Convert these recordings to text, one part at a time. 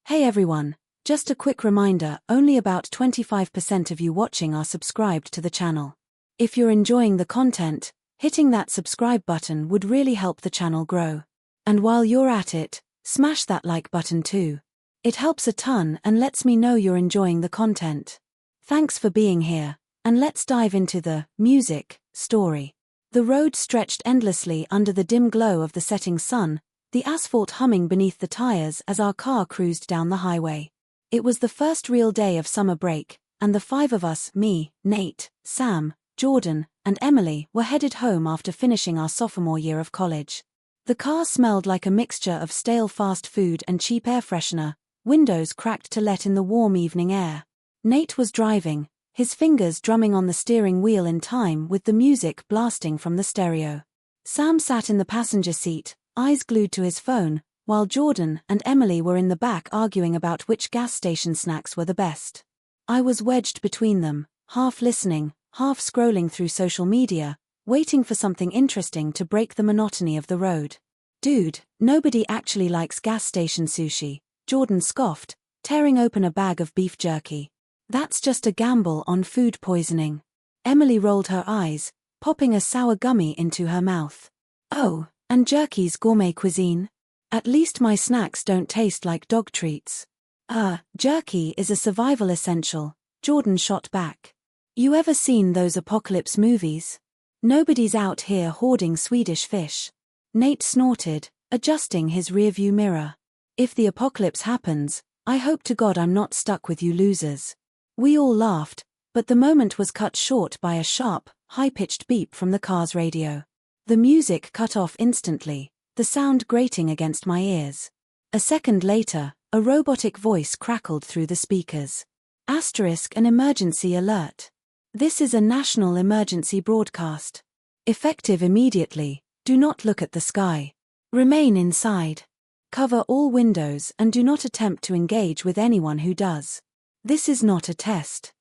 Hey everyone, just a quick reminder, only about 25% of you watching are subscribed to the channel. If you're enjoying the content, hitting that subscribe button would really help the channel grow. And while you're at it, smash that like button too. It helps a ton and lets me know you're enjoying the content. Thanks for being here, and let's dive into the music story. The road stretched endlessly under the dim glow of the setting sun, the asphalt humming beneath the tires as our car cruised down the highway. It was the first real day of summer break, and the five of us, me, Nate, Sam, Jordan, and Emily, were headed home after finishing our sophomore year of college. The car smelled like a mixture of stale fast food and cheap air freshener, windows cracked to let in the warm evening air. Nate was driving, his fingers drumming on the steering wheel in time with the music blasting from the stereo. Sam sat in the passenger seat, eyes glued to his phone, while Jordan and Emily were in the back arguing about which gas station snacks were the best. I was wedged between them, half listening, half scrolling through social media, waiting for something interesting to break the monotony of the road. Dude, nobody actually likes gas station sushi, Jordan scoffed, tearing open a bag of beef jerky. That's just a gamble on food poisoning. Emily rolled her eyes, popping a sour gummy into her mouth. Oh, and jerky's gourmet cuisine? At least my snacks don't taste like dog treats. Jerky is a survival essential, Jordan shot back. You ever seen those apocalypse movies? Nobody's out here hoarding Swedish fish. Nate snorted, adjusting his rearview mirror. If the apocalypse happens, I hope to God I'm not stuck with you losers. We all laughed, but the moment was cut short by a sharp, high-pitched beep from the car's radio. The music cut off instantly, the sound grating against my ears. A second later, a robotic voice crackled through the speakers. An emergency alert. This is a national emergency broadcast. Effective immediately, do not look at the sky. Remain inside. Cover all windows and do not attempt to engage with anyone who does. This is not a test.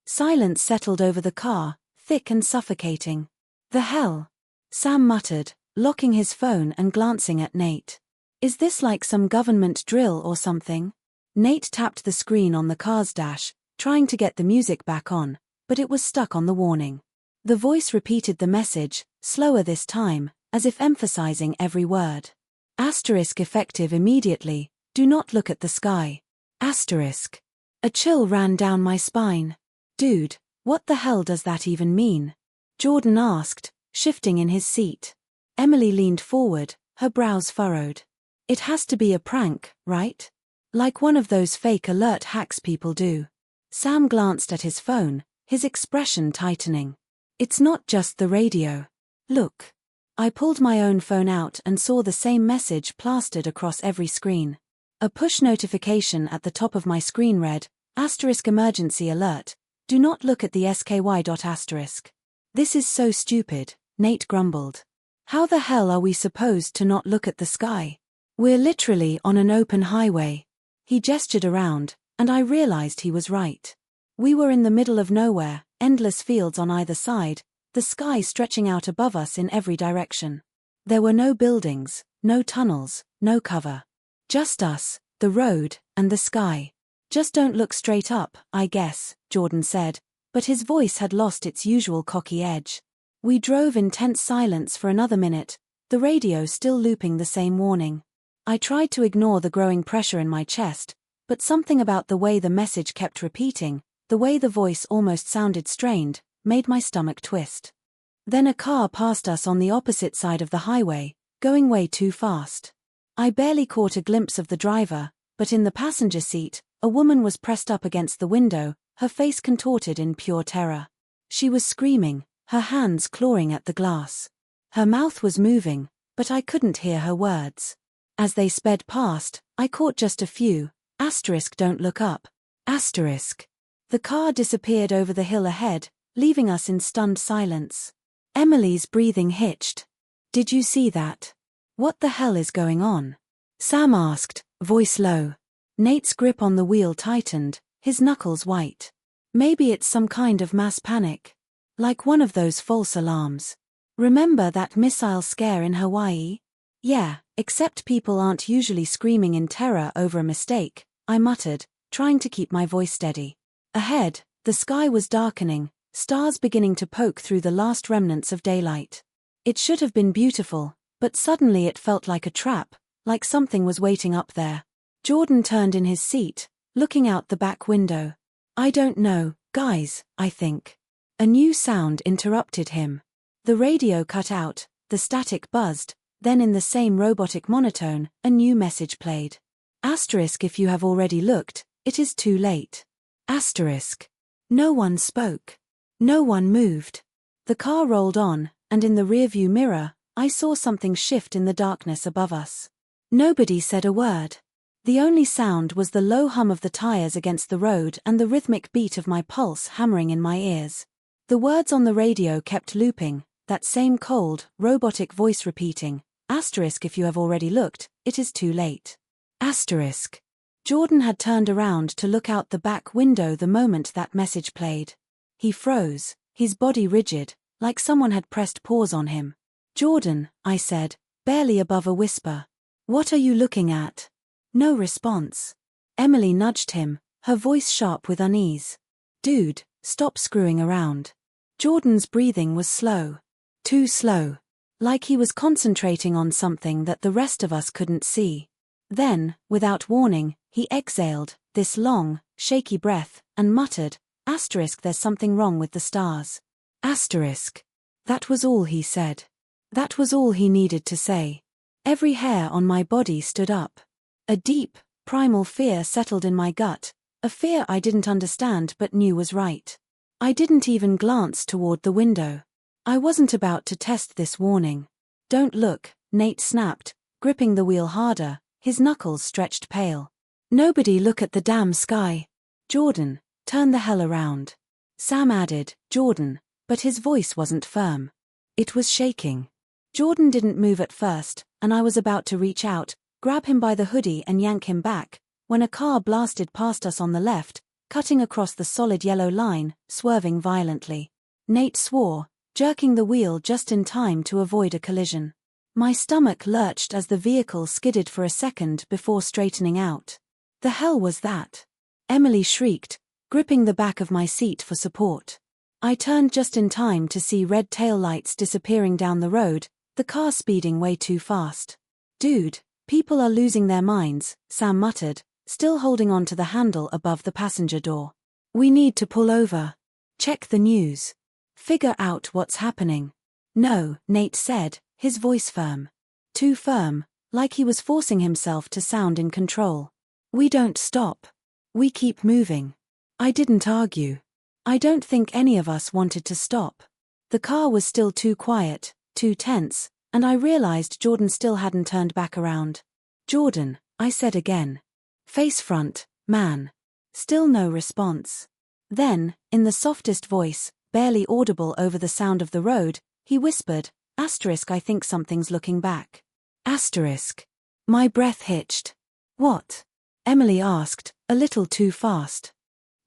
Silence settled over the car, thick and suffocating. The hell? Sam muttered, locking his phone and glancing at Nate. Is this like some government drill or something? Nate tapped the screen on the car's dash, trying to get the music back on, but it was stuck on the warning. The voice repeated the message, slower this time, as if emphasizing every word. Effective immediately, do not look at the sky. A chill ran down my spine. Dude, what the hell does that even mean? Jordan asked, shifting in his seat. Emily leaned forward, her brows furrowed. It has to be a prank, right? Like one of those fake alert hacks people do. Sam glanced at his phone, his expression tightening. It's not just the radio. Look. I pulled my own phone out and saw the same message plastered across every screen. A push notification at the top of my screen read, emergency alert, do not look at the sky. This is so stupid, Nate grumbled. How the hell are we supposed to not look at the sky? We're literally on an open highway. He gestured around, and I realized he was right. We were in the middle of nowhere, endless fields on either side, the sky stretching out above us in every direction. There were no buildings, no tunnels, no cover. Just us, the road, and the sky. Just don't look straight up, I guess, Jordan said, but his voice had lost its usual cocky edge. We drove in tense silence for another minute, the radio still looping the same warning. I tried to ignore the growing pressure in my chest, but something about the way the message kept repeating, the way the voice almost sounded strained, made my stomach twist. Then a car passed us on the opposite side of the highway, going way too fast. I barely caught a glimpse of the driver, but in the passenger seat, a woman was pressed up against the window, her face contorted in pure terror. She was screaming, her hands clawing at the glass. Her mouth was moving, but I couldn't hear her words. As they sped past, I caught just a few, don't look up, The car disappeared over the hill ahead, leaving us in stunned silence. Emily's breathing hitched. Did you see that? What the hell is going on? Sam asked, voice low. Nate's grip on the wheel tightened, his knuckles white. Maybe it's some kind of mass panic. Like one of those false alarms. Remember that missile scare in Hawaii? Yeah, Except people aren't usually screaming in terror over a mistake, I muttered, trying to keep my voice steady. Ahead, the sky was darkening, stars beginning to poke through the last remnants of daylight. It should have been beautiful, but suddenly it felt like a trap, like something was waiting up there. Jordan turned in his seat, looking out the back window. I don't know, guys, I think. A new sound interrupted him. The radio cut out, the static buzzed, then in the same robotic monotone, a new message played. Asterisk if you have already looked, it is too late. Asterisk. No one spoke. No one moved. The car rolled on, and in the rearview mirror, I saw something shift in the darkness above us. Nobody said a word. The only sound was the low hum of the tires against the road and the rhythmic beat of my pulse hammering in my ears. The words on the radio kept looping, that same cold, robotic voice repeating, asterisk if you have already looked, it is too late. Asterisk. Jordan had turned around to look out the back window the moment that message played. He froze, his body rigid, like someone had pressed pause on him. Jordan, I said, barely above a whisper. What are you looking at? No response. Emily nudged him, her voice sharp with unease. Dude, stop screwing around. Jordan's breathing was slow. Too slow. Like he was concentrating on something that the rest of us couldn't see. Then, without warning, he exhaled, this long, shaky breath, and muttered, asterisk there's something wrong with the stars. Asterisk. That was all he said. That was all he needed to say. Every hair on my body stood up. A deep, primal fear settled in my gut, a fear I didn't understand but knew was right. I didn't even glance toward the window. I wasn't about to test this warning. Don't look, Nate snapped, gripping the wheel harder, his knuckles stretched pale. Nobody look at the damn sky. Jordan, turn the hell around. Sam added, Jordan, but his voice wasn't firm. It was shaking. Jordan didn't move at first, and I was about to reach out, grab him by the hoodie and yank him back, when a car blasted past us on the left, cutting across the solid yellow line, swerving violently. Nate swore, jerking the wheel just in time to avoid a collision. My stomach lurched as the vehicle skidded for a second before straightening out. The hell was that? Emily shrieked, gripping the back of my seat for support. I turned just in time to see red taillights disappearing down the road, the car speeding way too fast. Dude, people are losing their minds, Sam muttered, still holding on to the handle above the passenger door. We need to pull over. Check the news. Figure out what's happening. No, Nate said, his voice firm. Too firm, like he was forcing himself to sound in control. We don't stop. We keep moving. I didn't argue. I don't think any of us wanted to stop. The car was still too quiet, too tense, and I realized Jordan still hadn't turned back around. Jordan, I said again. Face front, man. Still no response. Then, in the softest voice, barely audible over the sound of the road, he whispered, asterisk I think something's looking back. Asterisk. My breath hitched. What? Emily asked, a little too fast.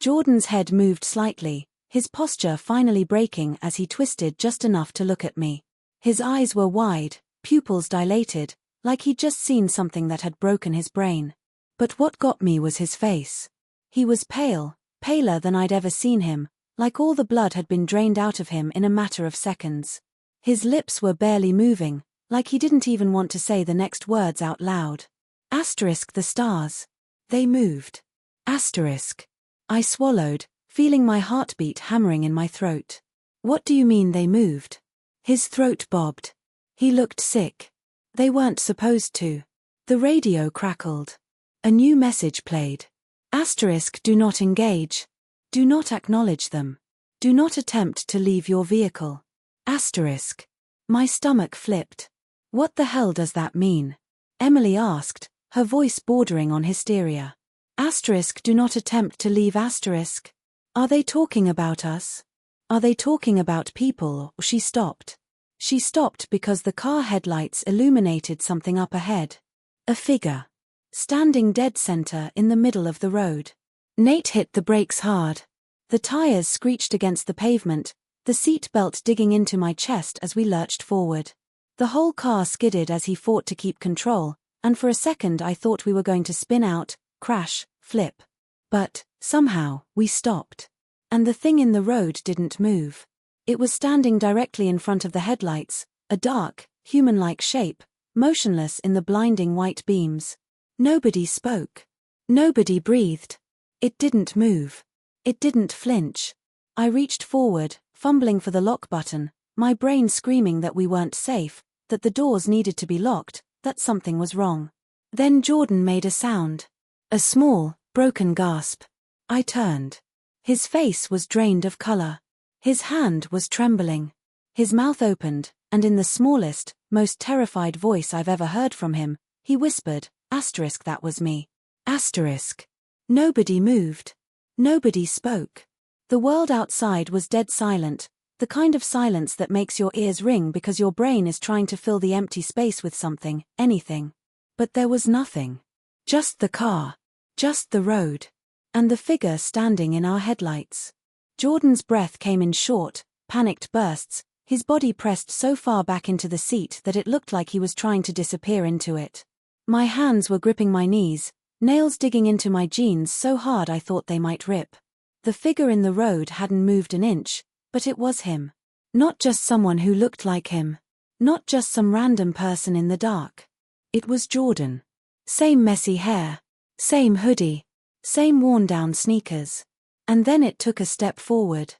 Jordan's head moved slightly, his posture finally breaking as he twisted just enough to look at me. His eyes were wide, pupils dilated, like he'd just seen something that had broken his brain. But what got me was his face. He was pale, paler than I'd ever seen him, like all the blood had been drained out of him in a matter of seconds. His lips were barely moving, like he didn't even want to say the next words out loud. Asterisk the stars. They moved. Asterisk. I swallowed, feeling my heartbeat hammering in my throat. What do you mean they moved? His throat bobbed. He looked sick. They weren't supposed to. The radio crackled. A new message played. Asterisk do not engage. Do not acknowledge them. Do not attempt to leave your vehicle. Asterisk. My stomach flipped. What the hell does that mean? Emily asked, her voice bordering on hysteria. Asterisk do not attempt to leave asterisk. Are they talking about us? Are they talking about people? She stopped. She stopped because the car headlights illuminated something up ahead. A figure. Standing dead center in the middle of the road. Nate hit the brakes hard. The tires screeched against the pavement, the seat belt digging into my chest as we lurched forward. The whole car skidded as he fought to keep control, and for a second I thought we were going to spin out, crash, flip. But, somehow, we stopped. And the thing in the road didn't move. It was standing directly in front of the headlights, a dark, human-like shape, motionless in the blinding white beams. Nobody spoke. Nobody breathed. It didn't move. It didn't flinch. I reached forward, fumbling for the lock button, my brain screaming that we weren't safe, that the doors needed to be locked, that something was wrong. Then Jordan made a sound. A small, broken gasp. I turned. His face was drained of color. His hand was trembling. His mouth opened, and in the smallest, most terrified voice I've ever heard from him, he whispered, "Asterisk, that was me." Asterisk. Nobody moved. Nobody spoke. The world outside was dead silent, the kind of silence that makes your ears ring because your brain is trying to fill the empty space with something, anything. But there was nothing. Just the car. Just the road. And the figure standing in our headlights. Jordan's breath came in short, panicked bursts, his body pressed so far back into the seat that it looked like he was trying to disappear into it. My hands were gripping my knees, nails digging into my jeans so hard I thought they might rip. The figure in the road hadn't moved an inch, but it was him. Not just someone who looked like him. Not just some random person in the dark. It was Jordan. Same messy hair. Same hoodie. Same worn-down sneakers. And then it took a step forward.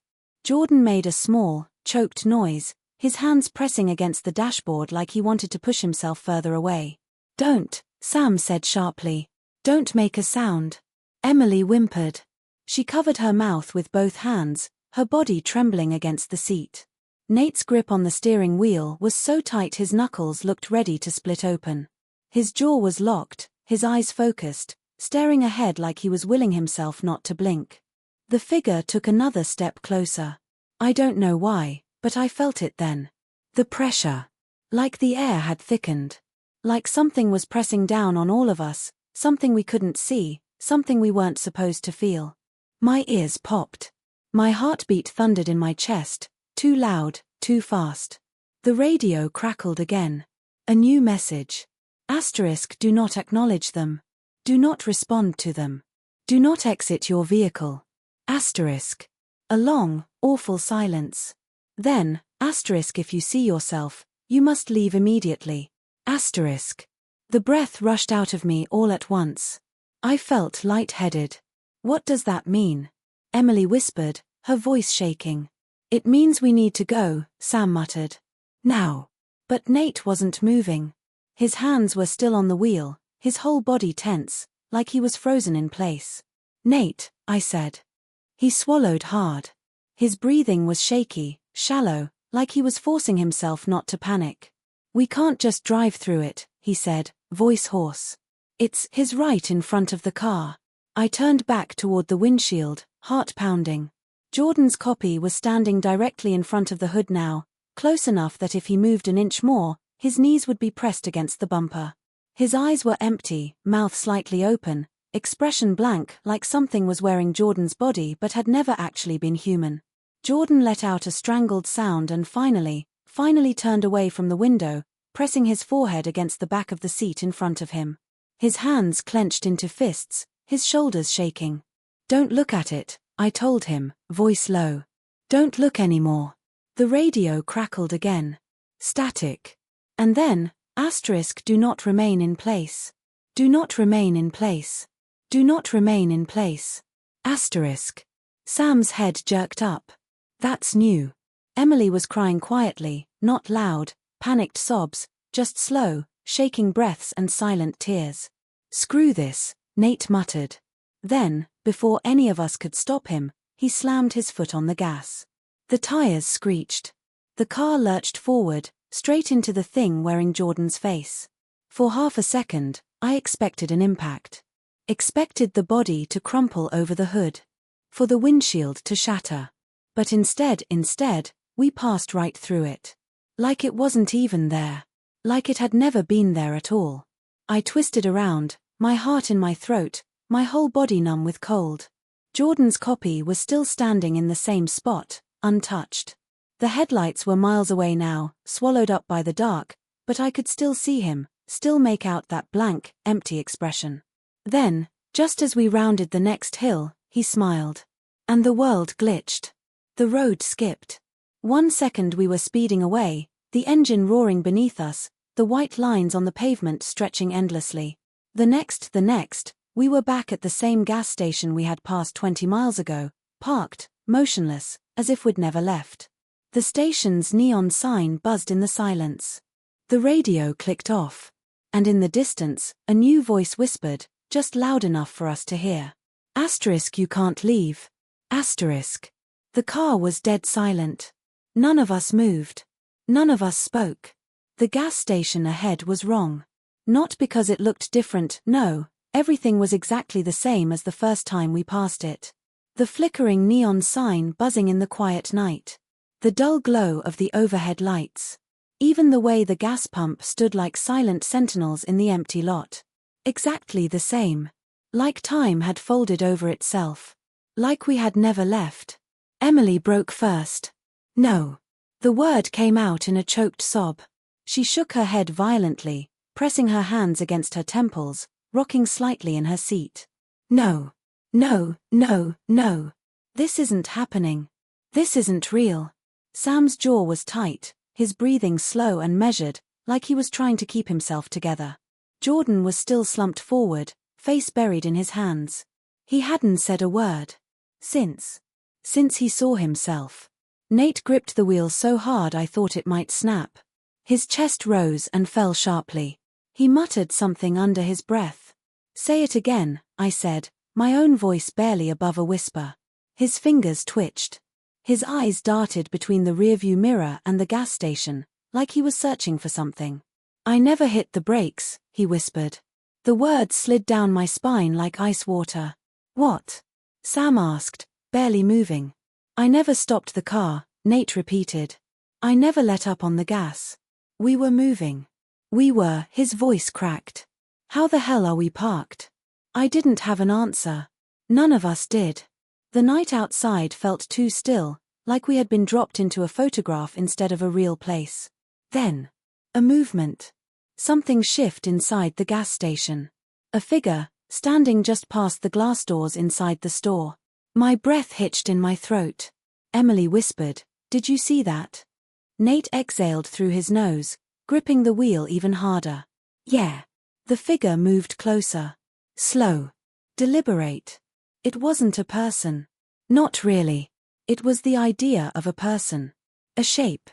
Jordan made a small, choked noise, his hands pressing against the dashboard like he wanted to push himself further away. "Don't," Sam said sharply. "Don't make a sound." Emily whimpered. She covered her mouth with both hands, her body trembling against the seat. Nate's grip on the steering wheel was so tight his knuckles looked ready to split open. His jaw was locked, his eyes focused, staring ahead like he was willing himself not to blink. The figure took another step closer. I don't know why, but I felt it then. The pressure. Like the air had thickened. Like something was pressing down on all of us, something we couldn't see, something we weren't supposed to feel. My ears popped. My heartbeat thundered in my chest, too loud, too fast. The radio crackled again. A new message. Asterisk, do not acknowledge them. Do not respond to them. Do not exit your vehicle. Asterisk. A long, awful silence. Then, asterisk, if you see yourself, you must leave immediately. Asterisk. The breath rushed out of me all at once. I felt lightheaded. What does that mean? Emily whispered, her voice shaking. It means we need to go, Sam muttered. Now. But Nate wasn't moving. His hands were still on the wheel, his whole body tense, like he was frozen in place. Nate, I said. He swallowed hard. His breathing was shaky, shallow, like he was forcing himself not to panic. We can't just drive through it, he said, voice hoarse. It's his right in front of the car. I turned back toward the windshield, heart pounding. Jordan's copy was standing directly in front of the hood now, close enough that if he moved an inch more, his knees would be pressed against the bumper. His eyes were empty, mouth slightly open, expression blank like something was wearing Jordan's body but had never actually been human. Jordan let out a strangled sound and finally turned away from the window, pressing his forehead against the back of the seat in front of him. His hands clenched into fists, his shoulders shaking. Don't look at it, I told him, voice low. Don't look anymore. The radio crackled again. Static. And then, asterisk, do not remain in place. Do not remain in place. Do not remain in place. Asterisk. Sam's head jerked up. That's new. Emily was crying quietly, not loud, panicked sobs, just slow, shaking breaths and silent tears. Screw this, Nate muttered. Then, before any of us could stop him, he slammed his foot on the gas. The tires screeched. The car lurched forward, straight into the thing wearing Jordan's face. For half a second, I expected an impact. Expected the body to crumple over the hood. For the windshield to shatter. But instead, we passed right through it. Like it wasn't even there. Like it had never been there at all. I twisted around, my heart in my throat, my whole body numb with cold. Jordan's copy was still standing in the same spot, untouched. The headlights were miles away now, swallowed up by the dark, but I could still see him, still make out that blank, empty expression. Then, just as we rounded the next hill, he smiled. And the world glitched. The road skipped. 1 second we were speeding away, the engine roaring beneath us, the white lines on the pavement stretching endlessly. The next, we were back at the same gas station we had passed 20 miles ago, parked, motionless, as if we'd never left. The station's neon sign buzzed in the silence. The radio clicked off. And in the distance, a new voice whispered, just loud enough for us to hear. Asterisk, you can't leave. Asterisk. The car was dead silent. None of us moved. None of us spoke. The gas station ahead was wrong. Not because it looked different, no, everything was exactly the same as the first time we passed it. The flickering neon sign buzzing in the quiet night. The dull glow of the overhead lights. Even the way the gas pump stood like silent sentinels in the empty lot. Exactly the same. Like time had folded over itself. Like we had never left. Emily broke first. No. The word came out in a choked sob. She shook her head violently, pressing her hands against her temples, rocking slightly in her seat. No. No, no, no. This isn't happening. This isn't real. Sam's jaw was tight, his breathing slow and measured, like he was trying to keep himself together. Jordan was still slumped forward, face buried in his hands. He hadn't said a word. Since he saw himself. Nate gripped the wheel so hard I thought it might snap. His chest rose and fell sharply. He muttered something under his breath. Say it again, I said, my own voice barely above a whisper. His fingers twitched. His eyes darted between the rearview mirror and the gas station, like he was searching for something. I never hit the brakes, he whispered. The words slid down my spine like ice water. What? Sam asked, barely moving. I never stopped the car, Nate repeated. I never let up on the gas. We were moving. We were, his voice cracked. How the hell are we parked? I didn't have an answer. None of us did. The night outside felt too still, like we had been dropped into a photograph instead of a real place. Then, a movement. Something shift inside the gas station. A figure, standing just past the glass doors inside the store. My breath hitched in my throat. Emily whispered, "Did you see that?" Nate exhaled through his nose, gripping the wheel even harder. Yeah. The figure moved closer. Slow. Deliberate. It wasn't a person. Not really. It was the idea of a person. A shape.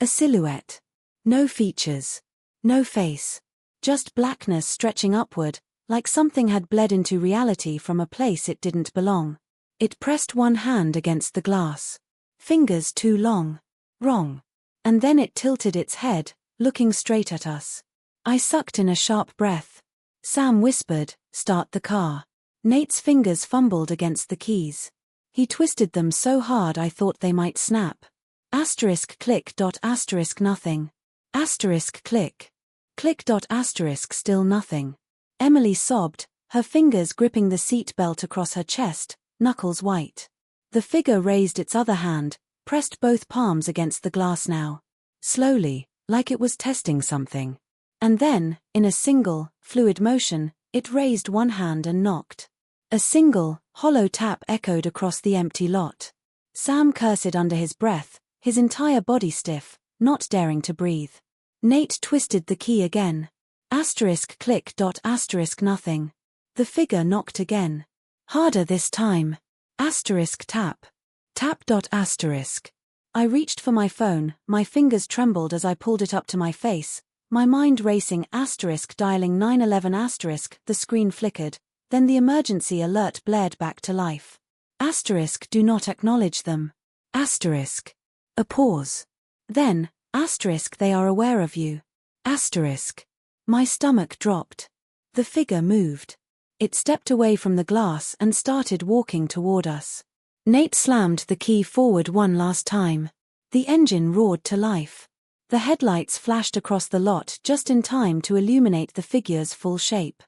A silhouette. No features. No face. Just blackness stretching upward, like something had bled into reality from a place it didn't belong. It pressed one hand against the glass. Fingers too long. Wrong. And then it tilted its head, looking straight at us. I sucked in a sharp breath. Sam whispered, "Start the car." Nate's fingers fumbled against the keys. He twisted them so hard I thought they might snap. Asterisk click dot asterisk nothing. Asterisk click. Click dot asterisk still nothing. Emily sobbed, her fingers gripping the seat belt across her chest, knuckles white. The figure raised its other hand, pressed both palms against the glass now. Slowly, like it was testing something. And then, in a single, fluid motion, it raised one hand and knocked. A single, hollow tap echoed across the empty lot. Sam cursed under his breath, his entire body stiff, not daring to breathe. Nate twisted the key again. Asterisk click dot asterisk nothing. The figure knocked again. Harder this time. Asterisk tap. Tap dot asterisk. I reached for my phone, my fingers trembled as I pulled it up to my face, my mind racing asterisk dialing 911 asterisk, the screen flickered, then the emergency alert blared back to life. Asterisk do not acknowledge them. Asterisk. A pause. Then, asterisk they are aware of you. Asterisk. My stomach dropped. The figure moved. It stepped away from the glass and started walking toward us. Nate slammed the key forward one last time. The engine roared to life. The headlights flashed across the lot just in time to illuminate the figure's full shape.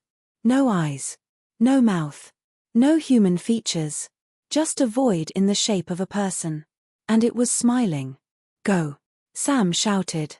No eyes. No mouth. No human features. Just a void in the shape of a person. And it was smiling. Go. Sam shouted.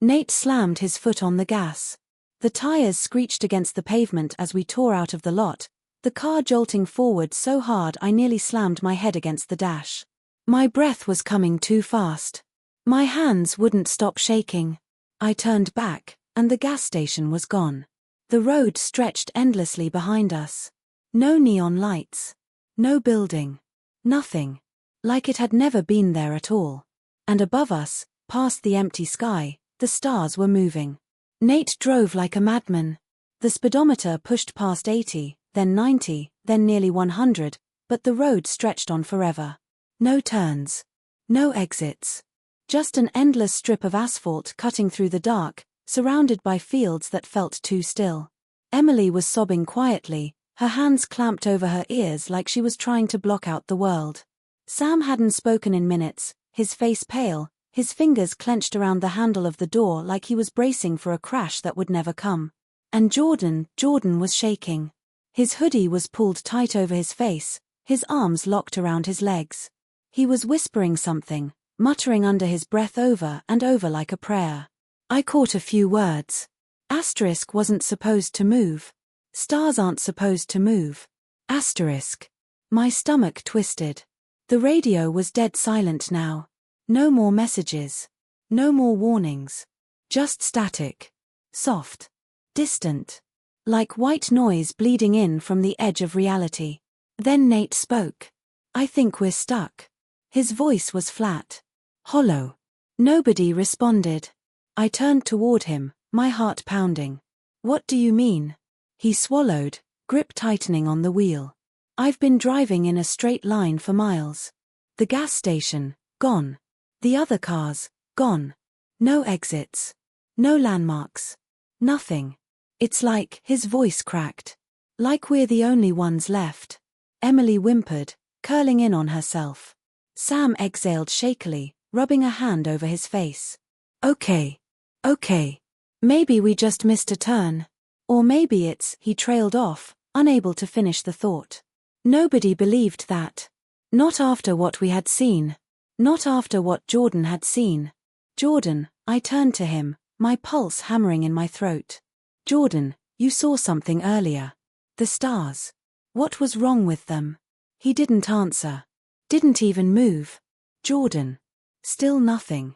Nate slammed his foot on the gas. The tires screeched against the pavement as we tore out of the lot, the car jolting forward so hard I nearly slammed my head against the dash. My breath was coming too fast. My hands wouldn't stop shaking. I turned back, and the gas station was gone. The road stretched endlessly behind us. No neon lights. No building. Nothing. Like it had never been there at all. And above us, past the empty sky, the stars were moving. Nate drove like a madman. The speedometer pushed past 80, then 90, then nearly 100, but the road stretched on forever. No turns. No exits. Just an endless strip of asphalt cutting through the dark, surrounded by fields that felt too still. Emily was sobbing quietly, her hands clamped over her ears like she was trying to block out the world. Sam hadn't spoken in minutes, his face pale, his fingers clenched around the handle of the door like he was bracing for a crash that would never come. And Jordan was shaking. His hoodie was pulled tight over his face, his arms locked around his legs. He was whispering something, muttering under his breath over and over like a prayer. I caught a few words. Asterisk wasn't supposed to move. Stars aren't supposed to move. Asterisk. My stomach twisted. The radio was dead silent now. No more messages. No more warnings. Just static. Soft. Distant. Like white noise bleeding in from the edge of reality. Then Nate spoke. I think we're stuck. His voice was flat. Hollow. Nobody responded. I turned toward him, my heart pounding. What do you mean? He swallowed, grip tightening on the wheel. I've been driving in a straight line for miles. The gas station, gone. The other cars, gone. No exits. No landmarks. Nothing. It's like, his voice cracked. Like we're the only ones left. Emily whimpered, curling in on herself. Sam exhaled shakily, rubbing a hand over his face. Okay. Maybe we just missed a turn. Or maybe it's, he trailed off, unable to finish the thought. Nobody believed that. Not after what we had seen. Not after what Jordan had seen. Jordan, I turned to him, my pulse hammering in my throat. Jordan, you saw something earlier. The stars. What was wrong with them? He didn't answer. Didn't even move. Jordan. Still nothing.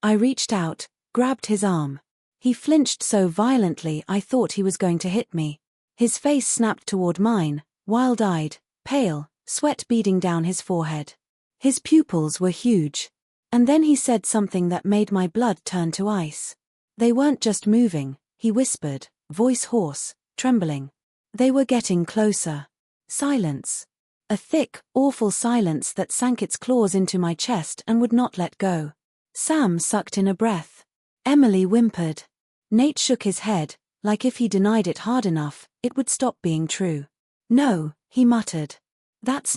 I reached out, grabbed his arm. He flinched so violently I thought he was going to hit me. His face snapped toward mine, wild-eyed, pale, sweat beading down his forehead. His pupils were huge. And then he said something that made my blood turn to ice. They weren't just moving, he whispered, voice hoarse, trembling. They were getting closer. Silence. A thick, awful silence that sank its claws into my chest and would not let go. Sam sucked in a breath. Emily whimpered. Nate shook his head, like if he denied it hard enough, it would stop being true. No, he muttered. That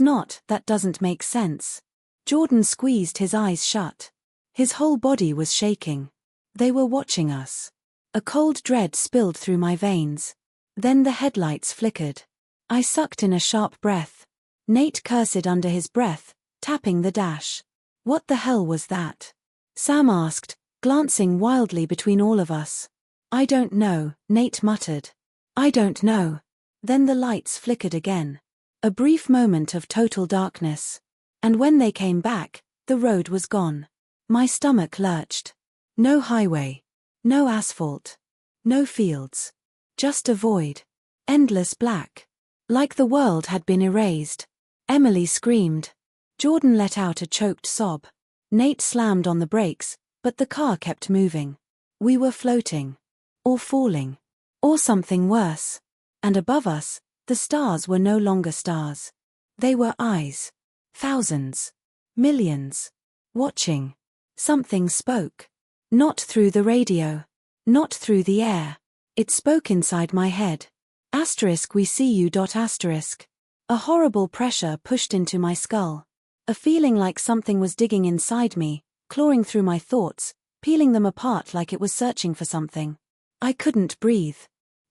doesn't make sense. Jordan squeezed his eyes shut. His whole body was shaking. They were watching us. A cold dread spilled through my veins. Then the headlights flickered. I sucked in a sharp breath. Nate cursed under his breath, tapping the dash. What the hell was that? Sam asked, glancing wildly between all of us. I don't know, Nate muttered. I don't know. Then the lights flickered again. A brief moment of total darkness. And when they came back, the road was gone. My stomach lurched. No highway. No asphalt. No fields. Just a void. Endless black. Like the world had been erased. Emily screamed. Jordan let out a choked sob. Nate slammed on the brakes, but the car kept moving. We were floating. Or falling. Or something worse. And above us, the stars were no longer stars. They were eyes. Thousands. Millions. Watching. Something spoke. Not through the radio. Not through the air. It spoke inside my head. Asterisk we see you. Asterisk. A horrible pressure pushed into my skull. A feeling like something was digging inside me, clawing through my thoughts, peeling them apart like it was searching for something. I couldn't breathe.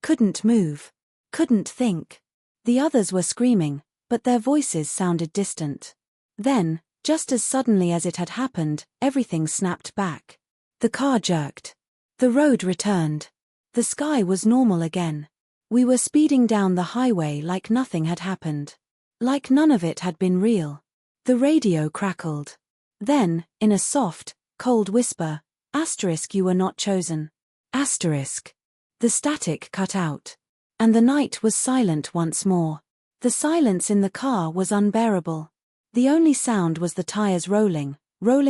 Couldn't move. Couldn't think. The others were screaming, but their voices sounded distant. Then, just as suddenly as it had happened, everything snapped back. The car jerked. The road returned. The sky was normal again. We were speeding down the highway like nothing had happened. Like none of it had been real. The radio crackled. Then, in a soft, cold whisper, * you were not chosen. *. The static cut out. And the night was silent once more. The silence in the car was unbearable. The only sound was the tires rolling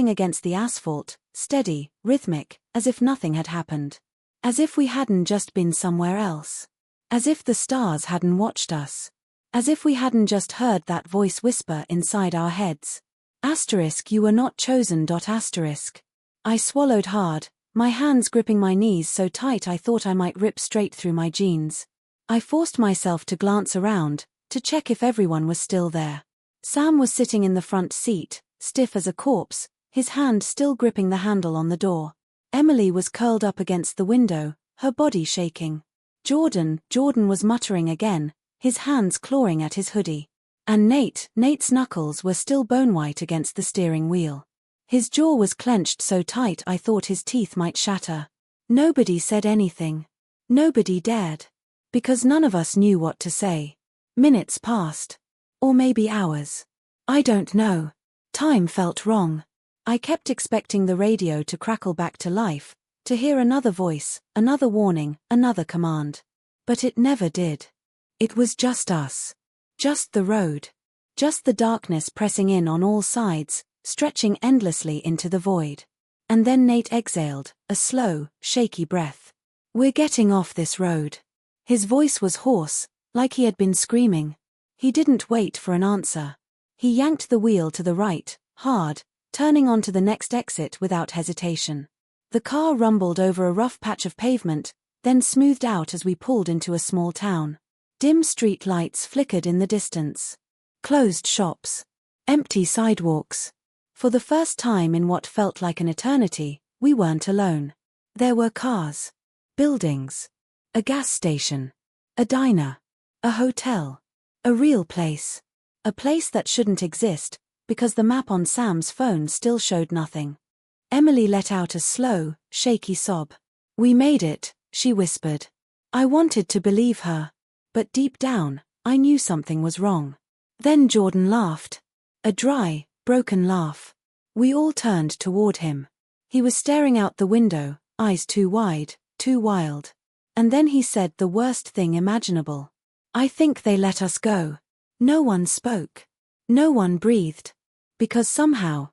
against the asphalt, steady, rhythmic, as if nothing had happened. As if we hadn't just been somewhere else. As if the stars hadn't watched us. As if we hadn't just heard that voice whisper inside our heads. * you were not chosen. I swallowed hard, my hands gripping my knees so tight I thought I might rip straight through my jeans. I forced myself to glance around, to check if everyone was still there. Sam was sitting in the front seat, stiff as a corpse, his hand still gripping the handle on the door. Emily was curled up against the window, her body shaking. Jordan was muttering again, his hands clawing at his hoodie. And Nate's knuckles were still bone-white against the steering wheel. His jaw was clenched so tight I thought his teeth might shatter. Nobody said anything. Nobody dared. Because none of us knew what to say. Minutes passed. Or maybe hours. I don't know. Time felt wrong. I kept expecting the radio to crackle back to life, to hear another voice, another warning, another command. But it never did. It was just us. Just the road. Just the darkness pressing in on all sides, stretching endlessly into the void. And then Nate exhaled, a slow, shaky breath. We're getting off this road. His voice was hoarse, like he had been screaming. He didn't wait for an answer. He yanked the wheel to the right, hard, turning onto the next exit without hesitation. The car rumbled over a rough patch of pavement, then smoothed out as we pulled into a small town. Dim street lights flickered in the distance. Closed shops. Empty sidewalks. For the first time in what felt like an eternity, we weren't alone. There were cars. Buildings. A gas station. A diner. A hotel. A real place. A place that shouldn't exist, because the map on Sam's phone still showed nothing. Emily let out a slow, shaky sob. We made it, she whispered. I wanted to believe her. But deep down, I knew something was wrong. Then Jordan laughed. A dry, broken laugh. We all turned toward him. He was staring out the window, eyes too wide, too wild. And then he said the worst thing imaginable. I think they let us go. No one spoke. No one breathed. Because somehow,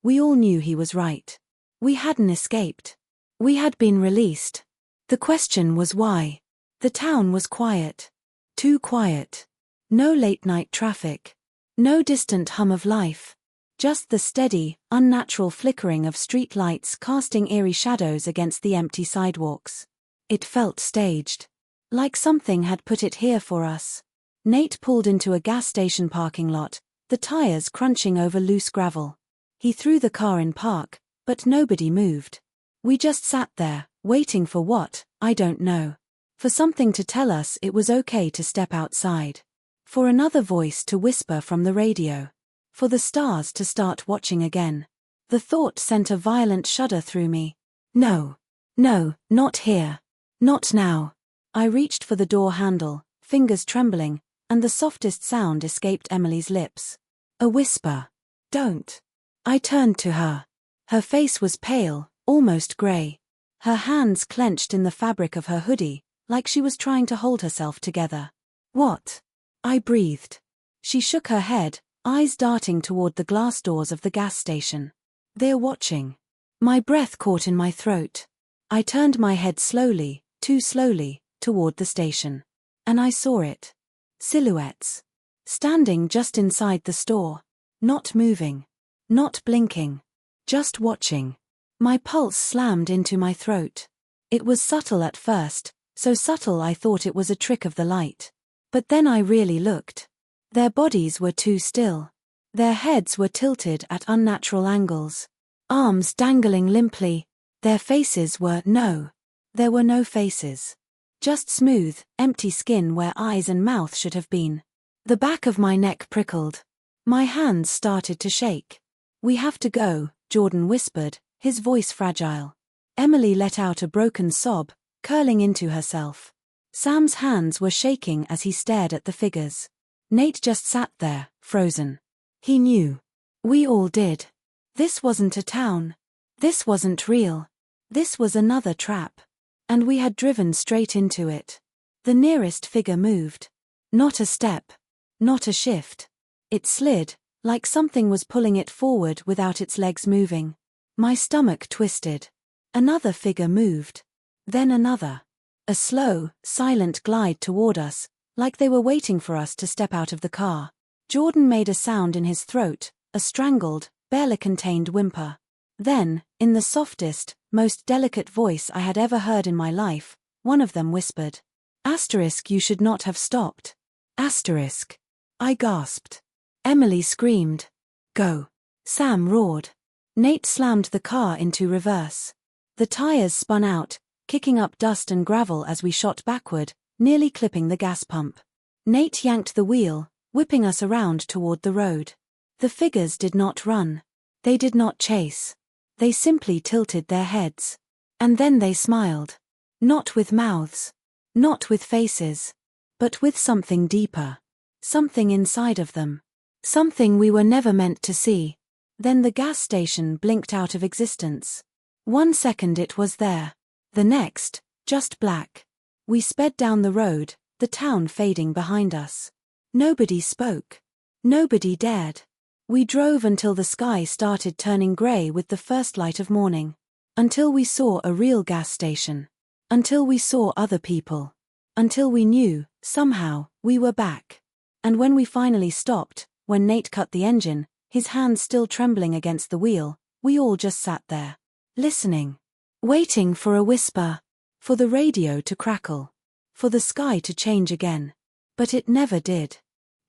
we all knew he was right. We hadn't escaped. We had been released. The question was why. The town was quiet. Too quiet. No late-night traffic. No distant hum of life. Just the steady, unnatural flickering of street lights casting eerie shadows against the empty sidewalks. It felt staged. Like something had put it here for us. Nate pulled into a gas station parking lot, the tires crunching over loose gravel. He threw the car in park, but nobody moved. We just sat there, waiting for what, I don't know. For something to tell us it was okay to step outside. For another voice to whisper from the radio. For the stars to start watching again. The thought sent a violent shudder through me. No, not here. Not now. I reached for the door handle, fingers trembling, and the softest sound escaped Emily's lips. A whisper. Don't. I turned to her. Her face was pale, almost grey. Her hands clenched in the fabric of her hoodie, like she was trying to hold herself together. What? I breathed. She shook her head, eyes darting toward the glass doors of the gas station. They're watching. My breath caught in my throat. I turned my head slowly, too slowly, toward the station. And I saw it. Silhouettes. Standing just inside the store. Not moving. Not blinking. Just watching. My pulse slammed into my throat. It was subtle at first, so subtle I thought it was a trick of the light. But then I really looked. Their bodies were too still. Their heads were tilted at unnatural angles. Arms dangling limply. Their faces were no. There were no faces. Just smooth, empty skin where eyes and mouth should have been. The back of my neck prickled. My hands started to shake. We have to go, Jordan whispered, his voice fragile. Emily let out a broken sob, curling into herself. Sam's hands were shaking as he stared at the figures. Nate just sat there, frozen. He knew. We all did. This wasn't a town. This wasn't real. This was another trap. And we had driven straight into it. The nearest figure moved. Not a step. Not a shift. It slid, like something was pulling it forward without its legs moving. My stomach twisted. Another figure moved. Then another. A slow, silent glide toward us, like they were waiting for us to step out of the car. Jordan made a sound in his throat, a strangled, barely contained whimper. Then, in the softest, most delicate voice I had ever heard in my life, one of them whispered, "Asterisk, you should not have stopped." Asterisk. I gasped. Emily screamed. Go. Sam roared. Nate slammed the car into reverse. The tires spun out, kicking up dust and gravel as we shot backward, nearly clipping the gas pump. Nate yanked the wheel, whipping us around toward the road. The figures did not run. They did not chase. They simply tilted their heads. And then they smiled. Not with mouths. Not with faces. But with something deeper. Something inside of them. Something we were never meant to see. Then the gas station blinked out of existence. 1 second it was there. The next, just black. We sped down the road, the town fading behind us. Nobody spoke. Nobody dared. We drove until the sky started turning grey with the first light of morning. Until we saw a real gas station. Until we saw other people. Until we knew, somehow, we were back. And when we finally stopped, when Nate cut the engine, his hands still trembling against the wheel, we all just sat there. Listening. Waiting for a whisper. For the radio to crackle. For the sky to change again. But it never did.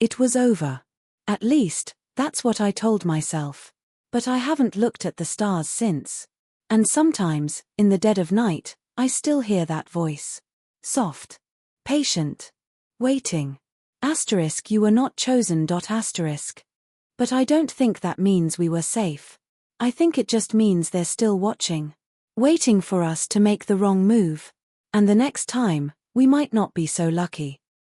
It was over. At least, that's what I told myself. But I haven't looked at the stars since. And sometimes, in the dead of night, I still hear that voice. Soft. Patient. Waiting. Asterisk, you were not chosen. Asterisk. But I don't think that means we were safe. I think it just means they're still watching. Waiting for us to make the wrong move. And the next time, we might not be so lucky.